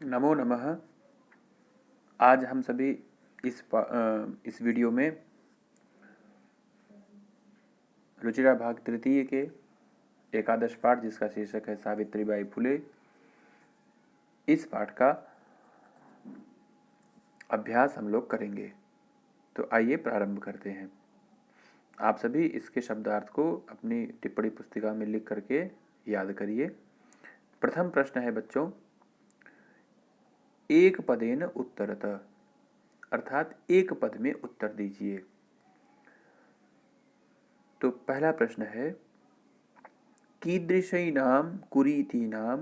नमो नमः। आज हम सभी इस वीडियो में रुचिरा भाग तृतीय के एकादश पाठ, जिसका शीर्षक है सावित्रीबाई फुले, इस पाठ का अभ्यास हम लोग करेंगे। तो आइए प्रारंभ करते हैं। आप सभी इसके शब्दार्थ को अपनी टिप्पणी पुस्तिका में लिख करके याद करिए। प्रथम प्रश्न है बच्चों, एक पदेन उत्तरतः, अर्थात एक पद में उत्तर दीजिए। तो पहला प्रश्न है, कीदृशैनां कुरीतीनां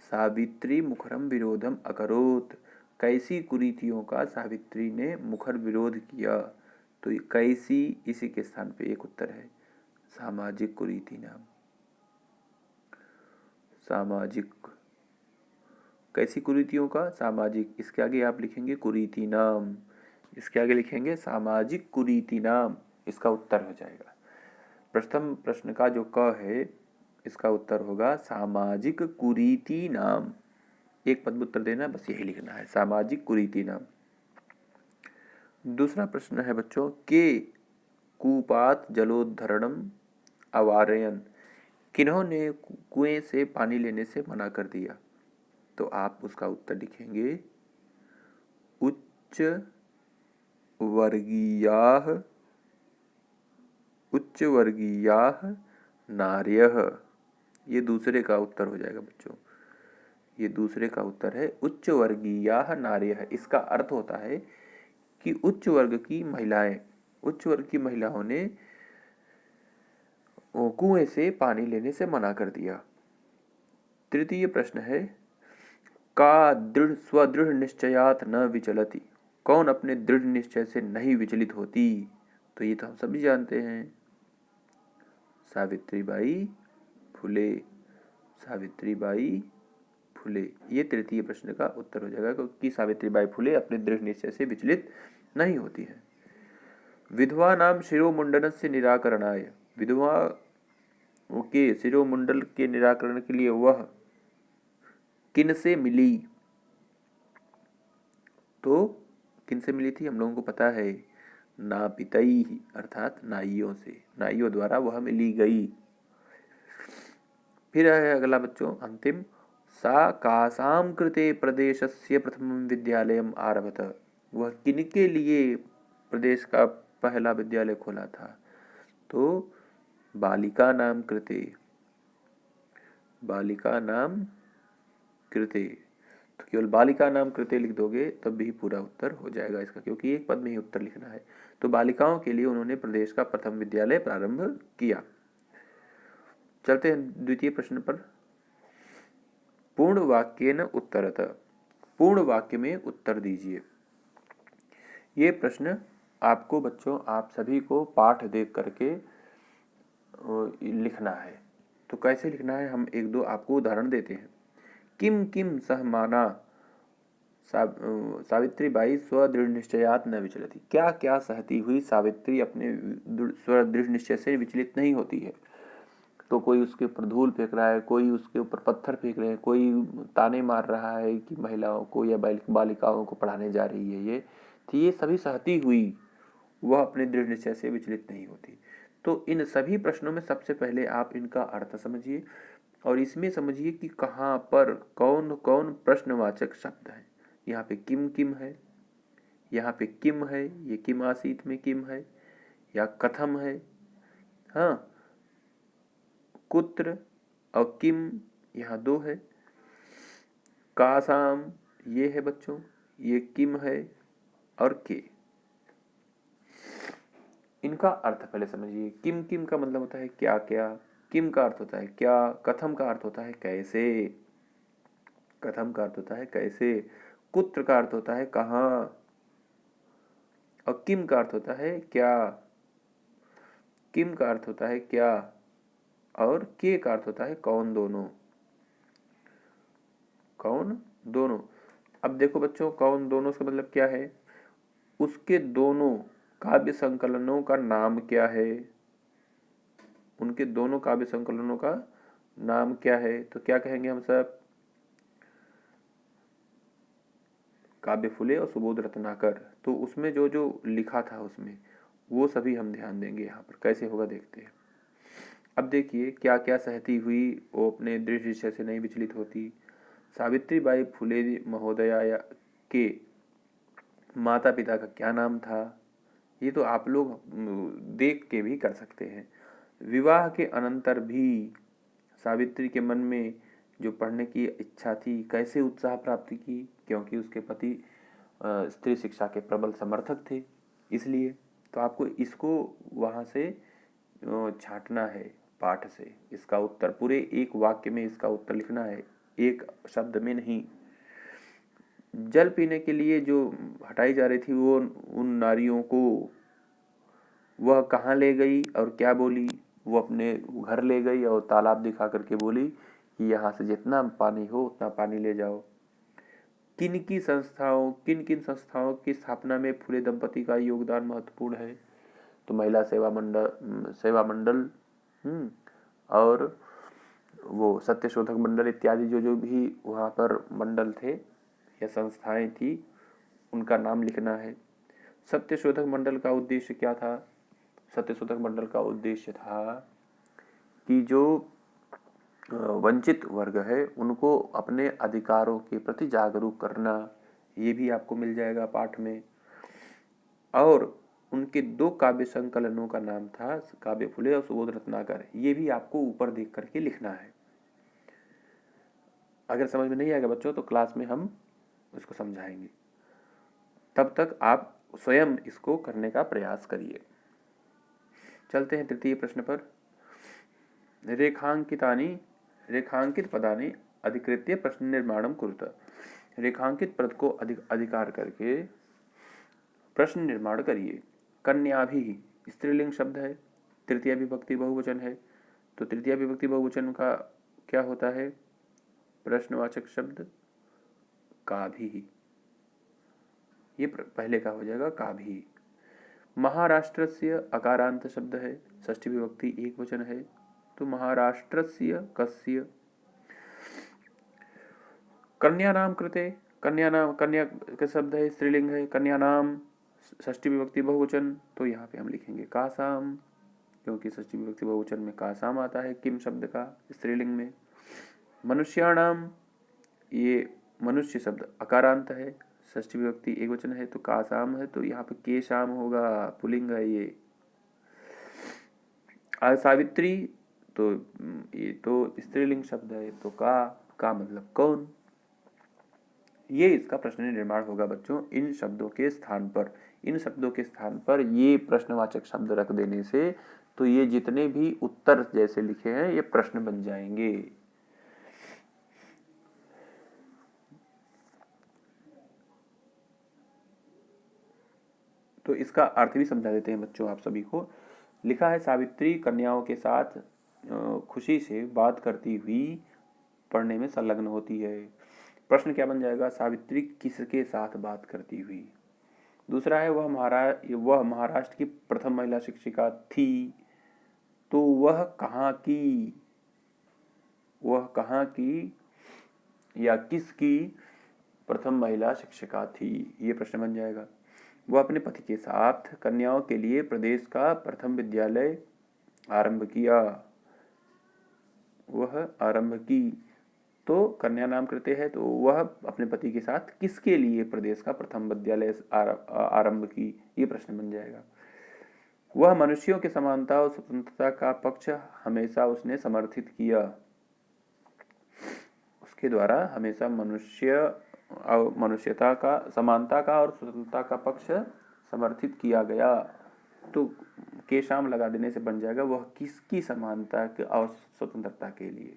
सावित्री मुखरम विरोधम अकरोत्। कैसी कुरीतियों का सावित्री ने मुखर विरोध किया। तो कैसी, इसी के स्थान पे एक उत्तर है, सामाजिक कुरीतीनां। सामाजिक, कैसी कुरीतियों का, सामाजिक। इसके आगे आप लिखेंगे कुरीतीनां, इसके आगे लिखेंगे सामाजिक कुरीतीनां। इसका उत्तर हो जाएगा। प्रथम प्रश्न का जो क है, इसका उत्तर होगा सामाजिक कुरीति नाम। एक पद में उत्तर देना, बस यही लिखना है, सामाजिक कुरीति नाम। दूसरा प्रश्न है बच्चों, के कूपात जलोद्धरणम अवारयन। किन्होंने कुएं से पानी लेने से मना कर दिया। तो आप उसका उत्तर लिखेंगे उच्च वर्गीयाः, उच्च वर्गीयाः नार्यः। ये दूसरे का उत्तर हो जाएगा बच्चों। ये दूसरे का उत्तर है उच्च वर्गीयाः नार्यः। इसका अर्थ होता है कि उच्च वर्ग की महिलाएं, उच्च वर्ग की महिलाओं ने कुएं से पानी लेने से मना कर दिया। तृतीय प्रश्न है, का दृढ़ स्वदृढ़ निश्चयात न विचलति। कौन अपने दृढ़ निश्चय से नहीं विचलित होती। तो ये तो हम सभी जानते हैं, सावित्रीबाई फुले। सावित्रीबाई फुले, ये तृतीय प्रश्न का उत्तर हो जाएगा, क्योंकि सावित्रीबाई फुले अपने दृढ़ निश्चय से विचलित नहीं होती है। विधवा नाम शिरोमुंडन से निराकरणाय। विधवा के शिरोमुंडल के निराकरण के लिए वह किन से मिली। तो किन से मिली थी, हम लोगों को पता है, नापितई, अर्थात नाइयों से, नाइयों द्वारा वह मिली गई। फिर है अगला बच्चों अंतिम, सा कासां कृते प्रदेशस्य प्रथमं विद्यालयम् आरभत। वह किनके लिए प्रदेश का पहला विद्यालय खोला था। तो बालिका नाम कृते, बालिका नाम कृते। तो केवल बालिका नाम कृते लिख दोगे तब भी पूरा उत्तर हो जाएगा इसका, क्योंकि एक पद में ही उत्तर लिखना है। तो बालिकाओं के लिए उन्होंने प्रदेश का प्रथम विद्यालय प्रारंभ किया। चलते हैं द्वितीय प्रश्न पर। पूर्ण वाक्येन उत्तरतः, पूर्ण वाक्य में उत्तर दीजिए। ये प्रश्न आपको बच्चों, आप सभी को पाठ देख करके लिखना है। तो कैसे लिखना है, हम एक दो आपको उदाहरण देते हैं। किम किम सहमाना सावित्रीबाई स्वदृढ़ निश्चयात न विचलती। क्या क्या सहती हुई सावित्री अपने स्वदृढ़ निश्चय से विचलित नहीं होती है। तो कोई उसके ऊपर धूल फेंक रहा है, कोई उसके ऊपर पत्थर फेंक रहे हैं, कोई ताने मार रहा है कि महिलाओं को या बालिकाओं को पढ़ाने जा रही है, ये तो ये सभी सहती हुई वह अपने दृढ़ निश्चय से विचलित नहीं होती। तो इन सभी प्रश्नों में सबसे पहले आप इनका अर्थ समझिए, और इसमें समझिए कि कहाँ पर कौन कौन प्रश्नवाचक शब्द है। यहाँ पे किम किम है, यहाँ पे किम है, ये किम आसीत में किम है, या कथम है, हाँ, कुत्र और किम यहाँ दो है, कासाम ये है बच्चों, ये किम है, और के। इनका अर्थ पहले समझिए। किम किम का मतलब होता है क्या क्या, किम का अर्थ होता है क्या, कथम का अर्थ होता है कैसे, कथम का अर्थ होता है कैसे, कुत्र का अर्थ होता है कहाँ, और किम का अर्थ होता है क्या। किम का अर्थ होता है क्या, और के का अर्थ होता है कौन दोनों, कौन दोनों। अब देखो बच्चों, कौन दोनों का मतलब क्या है, उसके दोनों काव्य संकलनों का नाम क्या है, उनके दोनों काव्य संकलनों का नाम क्या है। तो क्या कहेंगे हम सब, काव्य फुले और सुबोध रत्नाकर, तो उसमें जो जो लिखा था उसमें वो सभी हम ध्यान देंगे। यहाँ पर कैसे होगा देखते हैं। अब देखिए क्या क्या सहती हुई वो अपने दृढ़ निश्चय से नहीं विचलित होती। सावित्रीबाई फुले महोदया के माता पिता का क्या नाम था, ये तो आप लोग देख के भी कर सकते हैं। विवाह के अनंतर भी सावित्री के मन में जो पढ़ने की इच्छा थी, कैसे उत्साह प्राप्त की, क्योंकि उसके पति स्त्री शिक्षा के प्रबल समर्थक थे, इसलिए। तो आपको इसको वहाँ से छांटना है पाठ से। इसका उत्तर पूरे एक वाक्य में इसका उत्तर लिखना है, एक शब्द में नहीं। जल पीने के लिए जो हटाई जा रही थी वो उन नारियों को वह कहाँ ले गई और क्या बोली। वो अपने घर ले गई और तालाब दिखा करके बोली कि यहाँ से जितना पानी हो उतना पानी ले जाओ। किन किन संस्थाओं की स्थापना में फुले दंपति का योगदान महत्वपूर्ण है, तो महिला सेवा मंडल और वो सत्यशोधक मंडल इत्यादि जो जो भी वहाँ पर मंडल थे या संस्थाएं थी उनका नाम लिखना है। सत्यशोधक मंडल का उद्देश्य क्या था? सत्यशोधक मंडल का उद्देश्य था कि जो वंचित वर्ग है उनको अपने अधिकारों के प्रति जागरूक करना, ये भी आपको मिल जाएगा पाठ में। और उनके 2 काव्य संकलनों का नाम था काव्य फुले और सुबोध रत्नाकर, ये भी आपको ऊपर देख करके लिखना है। अगर समझ में नहीं आएगा बच्चों तो क्लास में हम उसको समझाएंगे, तब तक आप स्वयं इसको करने का प्रयास करिए। चलते हैं तृतीय प्रश्न पर। रेखांकित पदानि अधिकृत्य प्रश्न निर्माणम कुरुत। रेखांकित पद को अधिकार करके प्रश्न निर्माण करिए। कन्याभि स्त्रीलिंग शब्द है, तृतीय विभक्ति बहुवचन है, तो तृतीय विभक्ति बहुवचन का क्या होता है? प्रश्नवाचक शब्द काभि, ये पहले का हो जाएगा काभि। महाराष्ट्रस्य अकारांत शब्द है, षष्ठी विभक्ति एक वचन है, तो महाराष्ट्रस्य कस्य। कन्या नाम कृते, कन्या का शब्द है, स्त्रीलिंग है, कन्या नाम षष्ठी विभक्ति बहुवचन, तो यहाँ पे हम लिखेंगे कासाम, क्योंकि षष्ठी विभक्ति बहुवचन में कासाम आता है किम शब्द का स्त्रीलिंग में। मनुष्याणाम, ये मनुष्य शब्द अकारांत है, षष्ठी विभक्ति एक वचन है, तो कासाम है, तो यहाँ पे केशाम होगा, पुलिंग है ये। सावित्री, तो ये तो स्त्रीलिंग शब्द है, तो का मतलब कौन। ये इसका प्रश्न निर्माण होगा बच्चों। इन शब्दों के स्थान पर ये प्रश्नवाचक शब्द रख देने से तो ये जितने भी उत्तर जैसे लिखे हैं ये प्रश्न बन जाएंगे। तो इसका अर्थ भी समझा देते हैं बच्चों आप सभी को। लिखा है सावित्री कन्याओं के साथ खुशी से बात करती हुई पढ़ने में संलग्न होती है। प्रश्न क्या बन जाएगा? सावित्री किसके साथ बात करती हुई। दूसरा है वह महाराष्ट्र की प्रथम महिला शिक्षिका थी, तो वह कहाँ की या किसकी प्रथम महिला शिक्षिका थी, ये प्रश्न बन जाएगा। वह अपने पति के साथ कन्याओं के लिए प्रदेश का प्रथम विद्यालय आरंभ किया, वह आरंभ की, तो कन्या नाम करते हैं, तो वह अपने पति के साथ किसके लिए प्रदेश का प्रथम विद्यालय आरंभ की, ये प्रश्न बन जाएगा। वह मनुष्यों की समानता और स्वतंत्रता का पक्ष हमेशा उसने समर्थित किया, उसके द्वारा हमेशा मनुष्यता का, समानता का और स्वतंत्रता का पक्ष समर्थित किया गया, तो केशाम लगा देने से बन जाएगा वह किसकी समानता और स्वतंत्रता के लिए।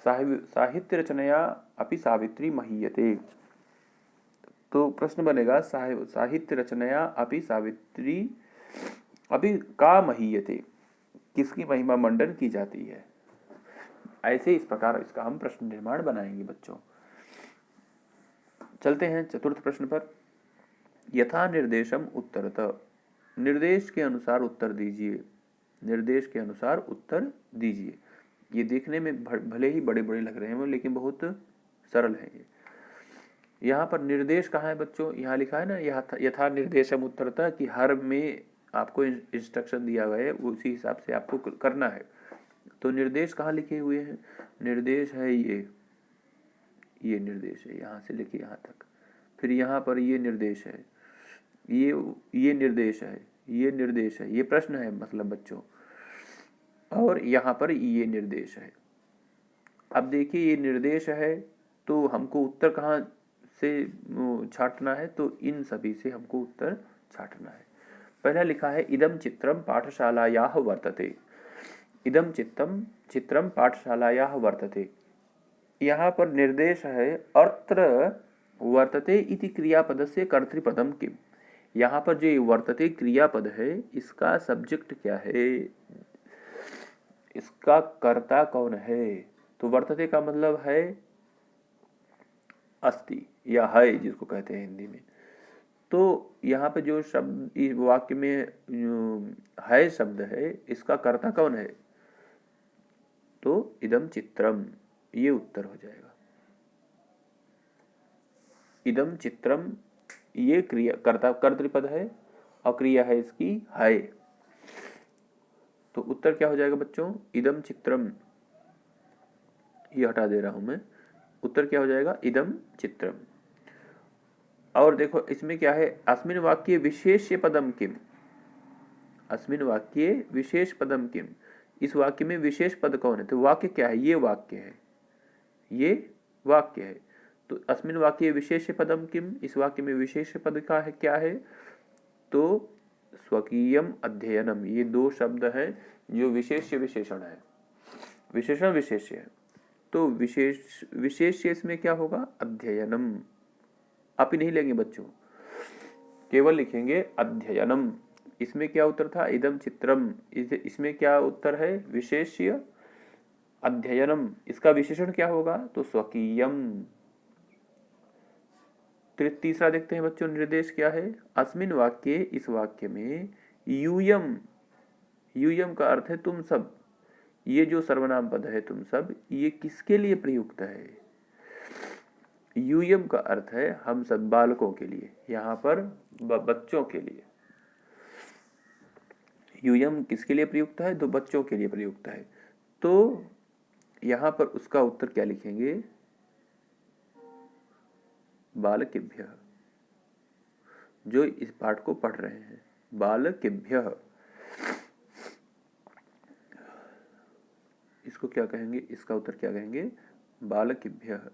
साहित्य रचनया अपि सावित्री महीयते, तो प्रश्न बनेगा साहित्य रचनया अपि सावित्री अपि का महीयते, किसकी महिमा मंडन की जाती है। ऐसे इस प्रकार इसका हम प्रश्न निर्माण बनाएंगे बच्चों। चलते हैं चतुर्थ प्रश्न पर। यथा निर्देशम उत्तरतः, निर्देश के अनुसार उत्तर दीजिए, निर्देश के अनुसार उत्तर दीजिए। ये देखने में भले ही बड़े बड़े लग रहे हैं लेकिन बहुत सरल है ये। यहाँ पर निर्देश कहाँ है बच्चों? यहाँ लिखा है ना, यथा निर्देशम उत्तरतः, कि हर में आपको इंस्ट्रक्शन दिया गया है, उसी हिसाब से आपको करना है। तो निर्देश कहाँ लिखे हुए हैं? निर्देश है ये निर्देश है, यहाँ से लेके यहाँ तक। फिर यहाँ पर ये निर्देश है, ये निर्देश है, ये निर्देश है, ये प्रश्न है मतलब बच्चों। और यहाँ पर ये निर्देश है। अब देखिए ये निर्देश है, तो हमको उत्तर कहाँ से छांटना है? तो इन सभी से हमको उत्तर छांटना है। पहला लिखा है इदम चित्रम पाठशालायाः वर्तते। इदम चित्रम पाठशालायाः वर्तते। यहाँ पर निर्देश है अत्र वर्तते इति क्रियापदस्य कर्तृपदम किम। यहाँ पर जो वर्तते क्रियापद है, इसका सब्जेक्ट क्या है, इसका कर्ता कौन है? तो वर्तते का मतलब है अस्ति या है, जिसको कहते हैं हिंदी में। तो यहाँ पे जो शब्द इस वाक्य में है शब्द है, इसका कर्ता कौन है? तो इदम चित्रम, ये उत्तर हो जाएगा। इदम चित्रम, ये क्रिया कर्ता कर्तृपद है और क्रिया है इसकी है। तो उत्तर क्या हो जाएगा बच्चों? इदम चित्रम, ये हटा दे रहा हूं मैं। उत्तर क्या हो जाएगा? इदम चित्रम। और देखो इसमें क्या है, अस्मिन वाक्ये विशेष्य पदम किम। अस्मिन वाक्ये विशेष पदम किम, इस वाक्य में विशेष पद कौन है? तो वाक्य क्या है? ये वाक्य है, ये वाक्य है। तो अस्मिन वाक्ये विशेष पदम किम, इस वाक्य में विशेष पद का है क्या है? तो स्वकीयम अध्ययनम, ये दो शब्द हैं जो विशेष्य विशेषण है, विशेषण विशेष्य है। तो विशेष्य इसमें क्या होगा? अध्ययनम। आप ही नहीं लेंगे बच्चों, केवल लिखेंगे अध्ययनम। इसमें क्या उत्तर था? इदम चित्रम। इसमें क्या उत्तर है? विशेष्य अध्ययनम। इसका विशेषण क्या होगा? तो स्वकीयम। तीसरा देखते हैं बच्चों, निर्देश क्या है? अस्मिन वाक्ये, इस वाक्य में यूयम, यूयम का अर्थ है तुम सब। ये जो सर्वनाम पद है तुम सब, ये किसके लिए प्रयुक्त है? यूयम का अर्थ है हम सब बालकों के लिए, यहाँ पर बच्चों के लिए। यूयम किसके लिए प्रयुक्त है? तो बच्चों के लिए प्रयुक्त है। तो यहाँ पर उसका उत्तर क्या लिखेंगे? बालकेभ्यः, जो इस पाठ को पढ़ रहे हैं, बालकेभ्यः। इसको क्या कहेंगे? इसका उत्तर क्या कहेंगे? बालकेभ्यः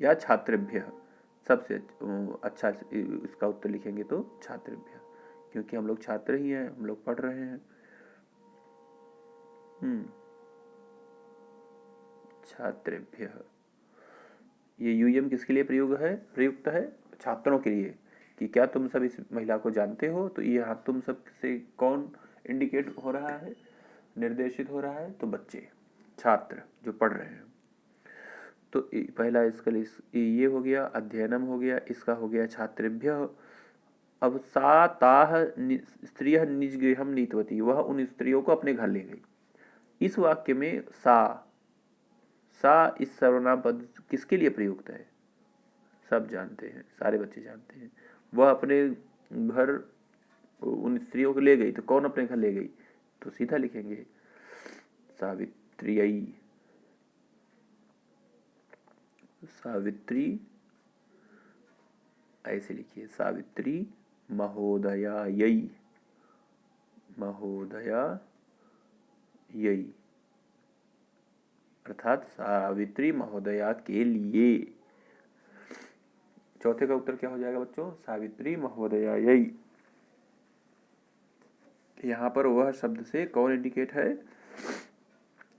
या छात्रेभ्यः। सबसे अच्छा इसका उत्तर लिखेंगे तो छात्रेभ्यः, क्योंकि हम लोग छात्र ही हैं, हम लोग पढ़ रहे हैं। छात्रेभ्यः, ये यूयम किसके लिए प्रयुक्त है? छात्रों के लिए। कि क्या तुम सब इस महिला को जानते हो? तो ये हाथ तुम सब से कौन इंडिकेट हो रहा है, निर्देशित हो रहा है? तो बच्चे, छात्र जो पढ़ रहे हैं। तो पहला इसका ये हो गया, अध्ययनम हो गया, इसका हो गया छात्रेभ्यः। अब सा ताः स्त्रियः निज गृहम नीतवती, वह उन स्त्रियों को अपने घर ले गई। इस वाक्य में सा इस सर्वनाम पद किसके लिए प्रयुक्त है? सब जानते हैं, सारे बच्चे जानते हैं। वह अपने घर उन स्त्रियों को ले गई, तो कौन अपने घर ले गई? तो सीधा लिखेंगे सावित्र्यै, सावित्री, ऐसे लिखिए सावित्री महोदयायै, महोदयायै, अर्थात सावित्री महोदया के लिए। चौथे का उत्तर क्या हो जाएगा बच्चों? सावित्री महोदयायै। यहाँ पर वह शब्द से कौन इंडिकेट है?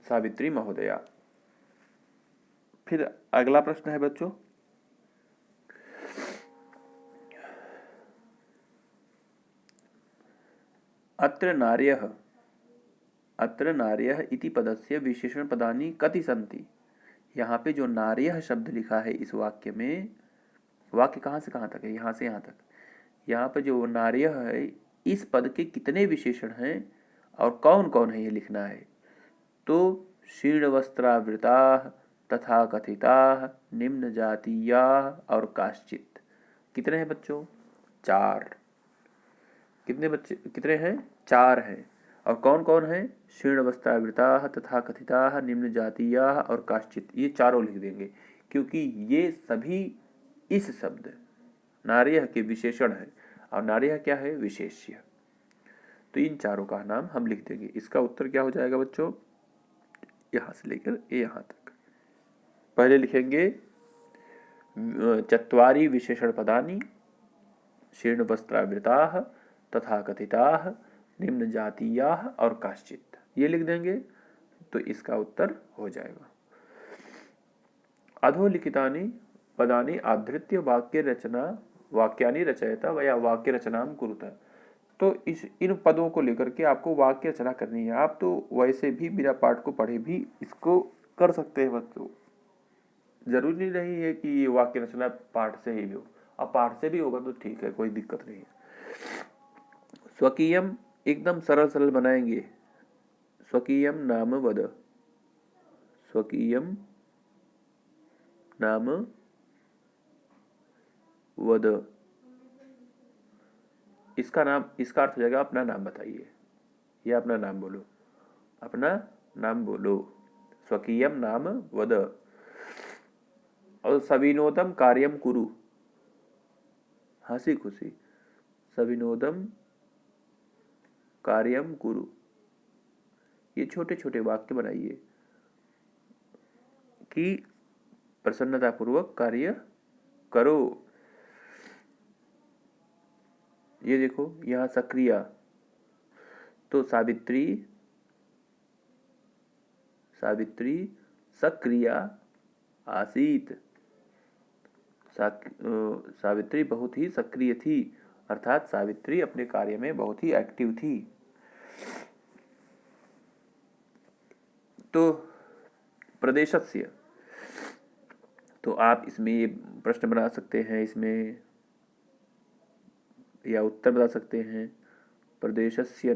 सावित्री महोदया। फिर अगला प्रश्न है बच्चों, अत्र नार्यः इति पदस्य विशेषण पदानि कति सन्ति। यहाँ पे जो नार्यः शब्द लिखा है इस वाक्य में, वाक्य कहाँ से कहाँ तक है? यहाँ से यहाँ तक। यहाँ पे जो नार्यः है, इस पद के कितने विशेषण हैं और कौन कौन है, ये लिखना है। तो शीर्ण वस्त्रावृता, तथा कथिताः निम्न जातीयाः और काश्चित। कितने हैं बच्चों? 4। कितने बच्चे कितने हैं? 4 हैं। और कौन कौन है? शीर्ण वस्त्रावृताः तथा कथिताः निम्न जातीयाः और काश्चित। ये चारों लिख देंगे क्योंकि ये सभी इस शब्द नार्यः के विशेषण है और नार्यः क्या है? विशेष्य। तो इन चारों का नाम हम लिख देंगे। इसका उत्तर क्या हो जाएगा बच्चों? यहाँ से लेकर यहाँ तक। पहले लिखेंगे चत्वारि विशेषण पदानि शीर्ण वस्त्रावृताः तथा कथिताः निम्न जातीयाः और काश्चित, ये लिख देंगे तो इसका उत्तर हो जाएगा। अधोलिखितानि पदानि आधृत्य वाक्यानि रचयता या वाक्य रचनां कुरुता। तो इन पदों को लेकर के आपको वाक्य रचना करनी है। आप तो वैसे भी बिना पाठ को पढ़े भी इसको कर सकते हैं बच्चों। जरूरी नहीं है कि ये वाक्य रचना पाठ से ही हो। अब पाठ से भी होगा तो ठीक है, कोई दिक्कत नहीं है। स्वकीयम एकदम सरल सरल बनाएंगे। स्वकीयम नाम वद। स्वकीयम नाम वद। इसका अर्थ हो जाएगा अपना नाम बताइए या अपना नाम बोलो। अपना नाम बोलो। स्वकीयम नाम वद। और सविनोदम कार्यम कुरु, हंसी खुशी। सविनोदम कार्यम कुरु, ये छोटे छोटे वाक्य बनाइए कि प्रसन्नतापूर्वक कार्य करो। ये देखो यहाँ सक्रिया, तो सावित्री सक्रिया आसीत। सावित्री बहुत ही सक्रिय थी, अर्थात सावित्री अपने कार्य में बहुत ही एक्टिव थी। तो प्रदेशस्य, तो आप इसमें ये प्रश्न बना सकते हैं, इसमें या उत्तर बता सकते हैं। प्रदेशस्य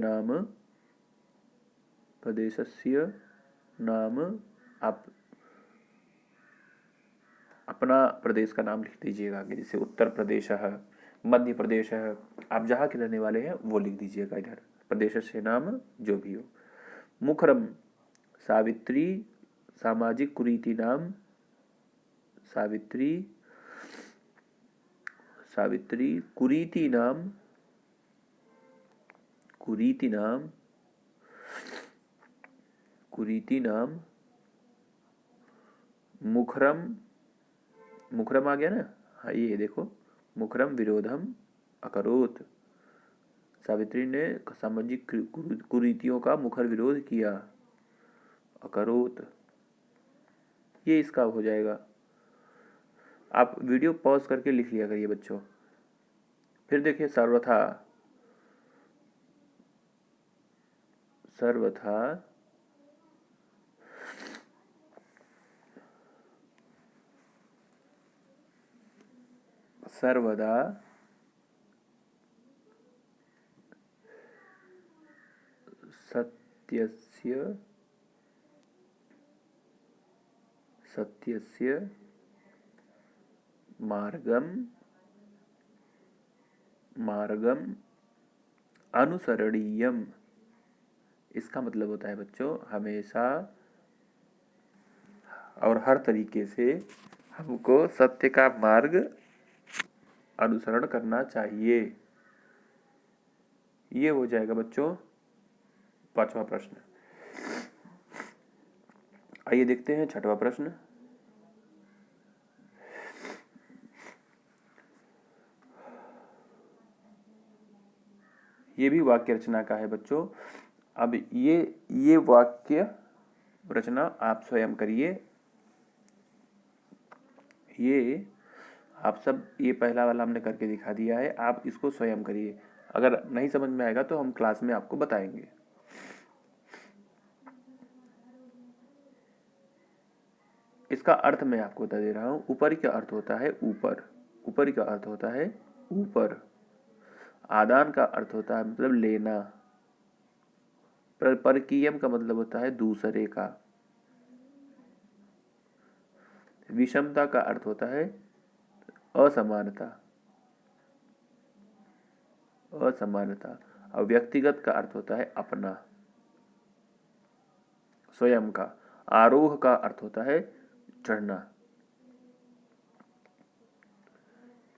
नाम आप अपना प्रदेश का नाम लिख दीजिएगा आगे, जैसे उत्तर प्रदेश है, मध्य प्रदेश है, आप जहाँ के रहने वाले हैं वो लिख दीजिएगा इधर। प्रदेशस्य नाम जो भी हो। मुखरम सावित्री सामाजिक कुरीति नाम। सावित्री कुरीति नाम मुखरम आ गया ना। हाँ ये देखो, मुखरम विरोधम अकरोत। सावित्री ने सामाजिक कुरीतियों का मुखर विरोध किया। अकरोत, ये इसका हो जाएगा। आप वीडियो पॉज करके लिख लिया करिए बच्चों। फिर देखिए सर्वथा सर्वदा सत्यस्य मार्गम अनुसरणीयम। इसका मतलब होता है बच्चों, हमेशा और हर तरीके से हमको सत्य का मार्ग अनुसरण करना चाहिए। ये हो जाएगा बच्चों 5वां प्रश्न। आइए देखते हैं 6वां प्रश्न। ये भी वाक्य रचना का है बच्चों। अब ये वाक्य रचना आप स्वयं करिए। ये आप सब, ये पहला वाला हमने करके दिखा दिया है, आप इसको स्वयं करिए। अगर नहीं समझ में आएगा तो हम क्लास में आपको बताएंगे। इसका अर्थ मैं आपको बता दे रहा हूं। ऊपर का अर्थ होता है ऊपर, ऊपर का अर्थ होता है ऊपर। आदान का अर्थ होता है मतलब लेना। परकीयम का मतलब होता है दूसरे का। विषमता का अर्थ होता है असमानता, असमानता। और व्यक्तिगत का अर्थ होता है अपना, स्वयं का। आरोह का अर्थ होता है चढ़ना।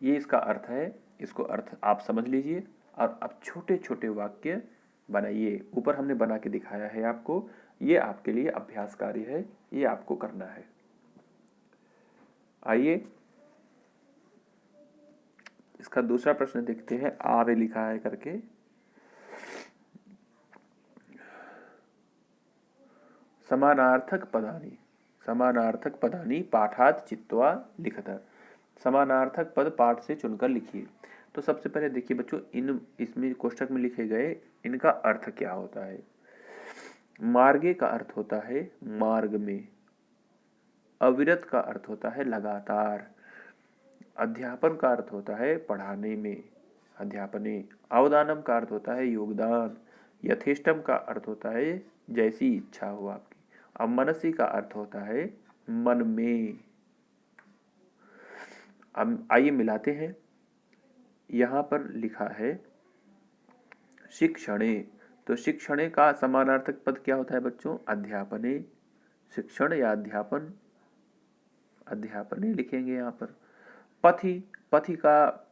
ये इसका अर्थ है, इसको अर्थ आप समझ लीजिए और अब छोटे छोटे वाक्य बनाइए। ऊपर हमने बना के दिखाया है आपको, ये आपके लिए अभ्यास कार्य है, ये आपको करना है। आइए इसका दूसरा प्रश्न देखते हैं, आगे लिखा है करके। समानार्थक पदानि, समानार्थक पदानि पाठात चित्वा लिखत। समानार्थक पद पाठ से चुनकर लिखिए। तो सबसे पहले देखिए बच्चों, इन इसमें कोष्ठक में लिखे गए इनका अर्थ क्या होता है। मार्गे का अर्थ होता है मार्ग में। अविरत का अर्थ होता है लगातार। अध्यापन का अर्थ होता है पढ़ाने में, अध्यापने। अवदानम का अर्थ होता है योगदान। यथेष्टम का अर्थ होता है जैसी इच्छा हो आपकी। अब मनसी का अर्थ होता है मन में। अब आइए मिलाते हैं। यहाँ पर लिखा है शिक्षणे, तो शिक्षणे का समानार्थक पद क्या होता है बच्चों, अध्यापने। शिक्षण या अध्यापन, अध्यापने लिखेंगे यहाँ पर। पथि, पथि का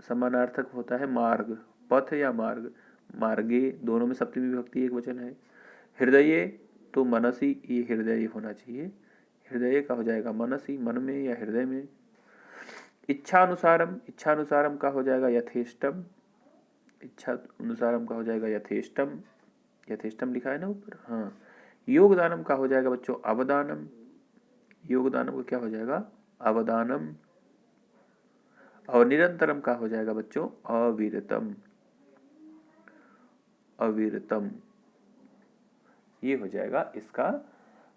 समानार्थक होता है मार्ग। पथ या मार्ग, मार्गे, दोनों में सप्तमी विभक्ति एक वचन है। हृदये तो मनसी, ये हृदय होना चाहिए। हृदय का हो जाएगा मनसी, मन में या हृदय में। इच्छानुसारम, इच्छानुसारम का हो जाएगा यथेष्टम। इच्छा अनुसारम का हो जाएगा यथेष्टम। यथेष्टम लिखा है ना ऊपर, हाँ। योगदानम का हो जाएगा बच्चों अवदानम। योगदानम का क्या हो जाएगा अवदानम। और निरंतरम का हो जाएगा बच्चों अविरतम। अविरतम, ये हो जाएगा इसका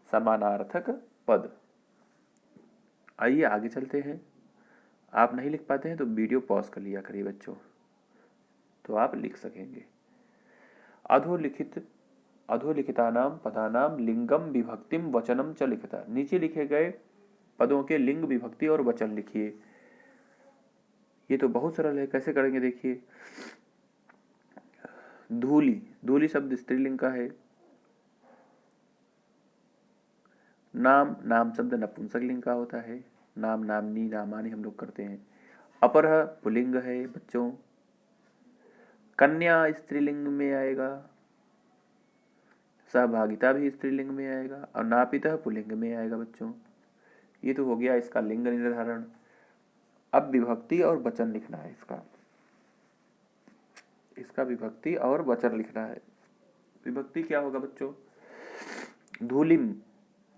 समानार्थक पद। आइए आगे चलते हैं। आप नहीं लिख पाते हैं तो वीडियो पॉज कर लिया करिए बच्चों, तो आप लिख सकेंगे। अधोलिखित, अधोलिखितानाम पदानाम लिंगम विभक्तिम वचनम च लिखिता। नीचे लिखे गए पदों के लिंग, विभक्ति और वचन लिखिए। ये तो बहुत सरल है, कैसे करेंगे देखिए। धूली, धूली शब्द स्त्रीलिंग का है। नाम, नाम शब्द नपुंसकलिंग का होता है। नाम, नामनी, नामानी हम लोग करते हैं। अपरह पुल्लिंग है बच्चों। कन्या स्त्रीलिंग में आएगा। सहभागिता भी स्त्रीलिंग में आएगा। और नापितः पुल्लिंग में आएगा बच्चों। ये तो हो गया इसका लिंग निर्धारण। अब विभक्ति और वचन लिखना है इसका, इसका विभक्ति और वचन लिखना है। विभक्ति क्या होगा बच्चों, धूलिम,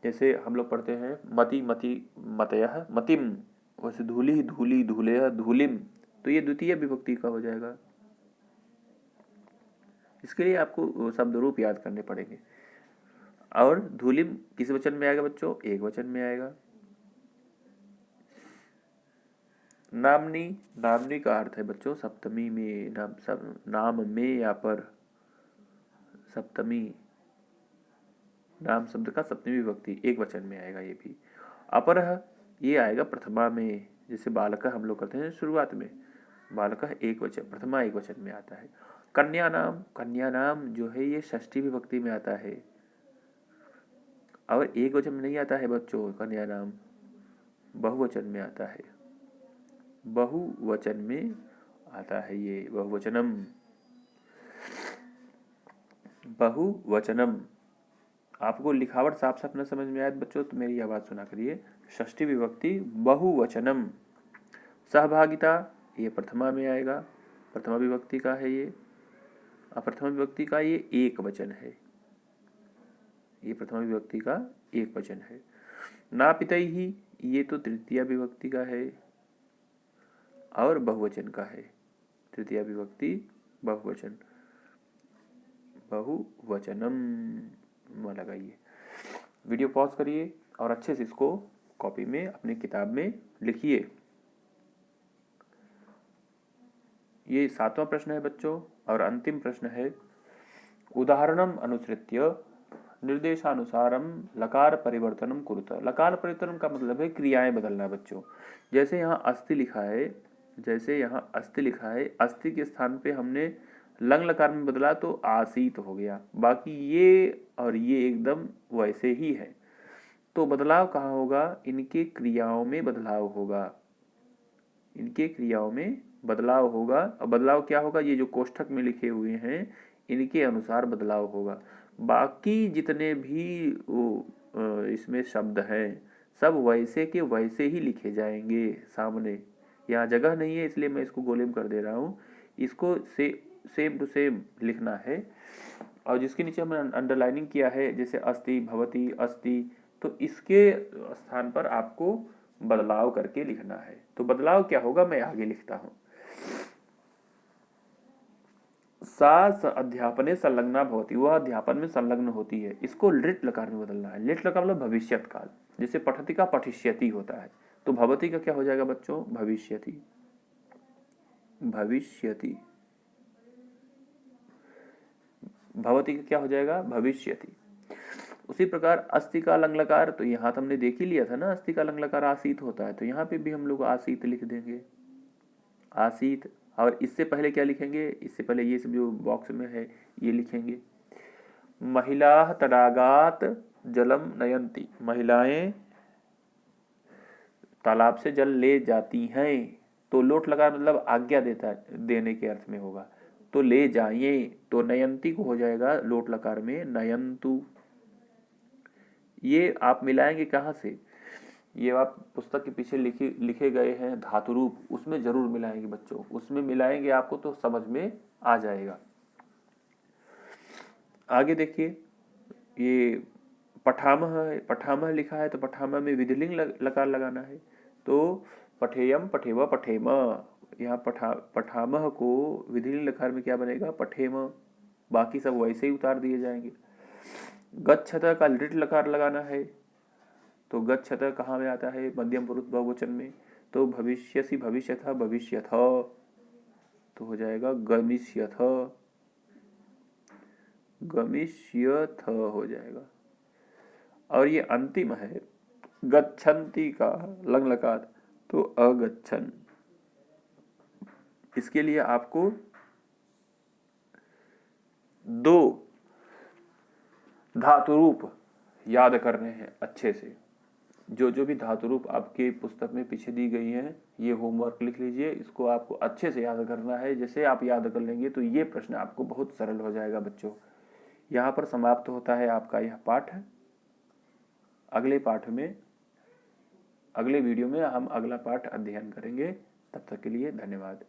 जैसे हम लोग पढ़ते हैं मति, मति, मतयः, मतिम, वैसे धूली, धूली, धूलयः, धूलिम, तो ये द्वितीय विभक्ति का हो जाएगा। इसके लिए आपको शब्द रूप याद करने पड़ेंगे। और धूलिम किस वचन में आएगा बच्चों, एक वचन में आएगा। नामनी, नामनी का अर्थ है बच्चों सप्तमी में, नाम में या पर, सप्तमी, नाम शब्द का सप्तमी विभक्ति एक वचन में आएगा ये भी। अपरह, ये आएगा प्रथमा में, जैसे बालक हम लोग करते हैं शुरुआत में, बालक एक वचन, प्रथमा एक वचन में आता है। कन्या नाम, कन्या नाम जो है ये षष्ठी विभक्ति में आता है और एक वचन में नहीं आता है बच्चों। कन्या नाम बहुवचन में आता है, बहुवचन में आता है ये, बहुवचनम, बहुवचनम। आपको लिखावट साफ साफ न समझ में आए बच्चों तो मेरी आवाज सुना करिए। षष्ठी विभक्ति बहुवचनम। सहभागिता ये प्रथमा में आएगा, प्रथमा विभक्ति का है ये। प्रथमा विभक्ति का ये एक वचन है, ये प्रथमा विभक्ति का एक वचन है। नापितैहि ये तो तृतीया विभक्ति का है और बहुवचन का है। तृतीया विभक्ति बहुवचन, बहुवचनम लगाइए। वीडियो पॉज करिए और अच्छे से इसको कॉपी में अपनी किताब में लिखिए। ये 7वां प्रश्न है बच्चों और अंतिम प्रश्न है। उदाहरणम अनुसृत्य निर्देशानुसारम लकार परिवर्तनम कुरुत। लकार परिवर्तन का मतलब है क्रियाएं बदलना बच्चों। जैसे यहाँ अस्थि लिखा है, जैसे यहाँ अस्थि लिखा है, अस्थि के स्थान पे हमने लंग लकार में बदला तो आसीत हो गया। बाकी ये और ये एकदम वैसे ही है। तो बदलाव कहाँ होगा? इनके क्रियाओं में बदलाव होगा, इनके क्रियाओं में बदलाव होगा। और बदलाव क्या होगा? ये जो कोष्ठक में लिखे हुए हैं इनके अनुसार बदलाव होगा। बाकी जितने भी इसमें शब्द हैं सब वैसे के वैसे ही लिखे जाएंगे सामने। यहाँ जगह नहीं है इसलिए मैं इसको गोले में कर दे रहा हूँ। इसको सेम टू सेम लिखना है। और जिसके नीचे हमने अंडरलाइनिंग किया है जैसे अस्ति, भवति, अस्ति, तो इसके स्थान पर आपको बदलाव करके लिखना है। तो बदलाव क्या होगा मैं आगे लिखता हूं। सा अध्यापने संलग्ना भवति, वह अध्यापन में संलग्न होती है। इसको लिट लकार में बदलना है। लिट लकार मतलब भविष्यत काल। जैसे पठति का पठिष्यति होता है, तो भवति का क्या हो जाएगा बच्चों? भविष्यति। भविष्यति, भवति का क्या हो जाएगा? भविष्यति। उसी प्रकार अस्ति का लंग लकार, तो यहाँ तो हमने देख ही लिया था ना, अस्ति का लंग लकार आसीत होता है, तो यहाँ पे भी हम लोग आसीत लिख देंगे, आसीत। और इससे पहले क्या लिखेंगे? इससे पहले ये सब जो बॉक्स में है ये लिखेंगे। महिला तडागात जलम नयंती, महिलाएं तालाब से जल ले जाती हैं। तो लोट लगा मतलब आज्ञा देता, देने के अर्थ में होगा, तो ले जाइए। तो नयंती को हो जाएगा लोट लकार में नयंतु। ये आप मिलाएंगे कहाँ से? ये आप पुस्तक के पीछे लिखे गए हैं धातु रूप, उसमें जरूर मिलाएंगे बच्चों। उसमें मिलाएंगे आपको तो समझ में आ जाएगा। आगे देखिए, ये पठामह है, पठामह लिखा है तो पठामह में विधिलिंग लकार लगाना है। तो पठेयम, पठेव, पठेम। यहाँ पठामह को विधिलिंग लकार में क्या बनेगा? पठेम। बाकी सब वैसे ही उतार दिए जाएंगे। गच्छत का लिट लकार लगाना है, तो गच्छत कहाँ में आता है? मध्यम पुरुष बहुवचन में। तो भविष्यसि, भविष्यथ, भविष्यथ, तो हो जाएगा गमिष्यथ, गमिष्यथ हो जाएगा। और ये अंतिम है गच्छन्ति का लंग लकार, तो अगच्छन। इसके लिए आपको दो धातु रूप याद करने हैं अच्छे से। जो जो भी धातु रूप आपके पुस्तक में पीछे दी गई हैं ये होमवर्क लिख लीजिए, इसको आपको अच्छे से याद करना है। जैसे आप याद कर लेंगे तो ये प्रश्न आपको बहुत सरल हो जाएगा बच्चों। यहाँ पर समाप्त होता है आपका यह पाठ। अगले पाठ में, अगले वीडियो में हम अगला पाठ अध्ययन करेंगे। तब तक के लिए धन्यवाद।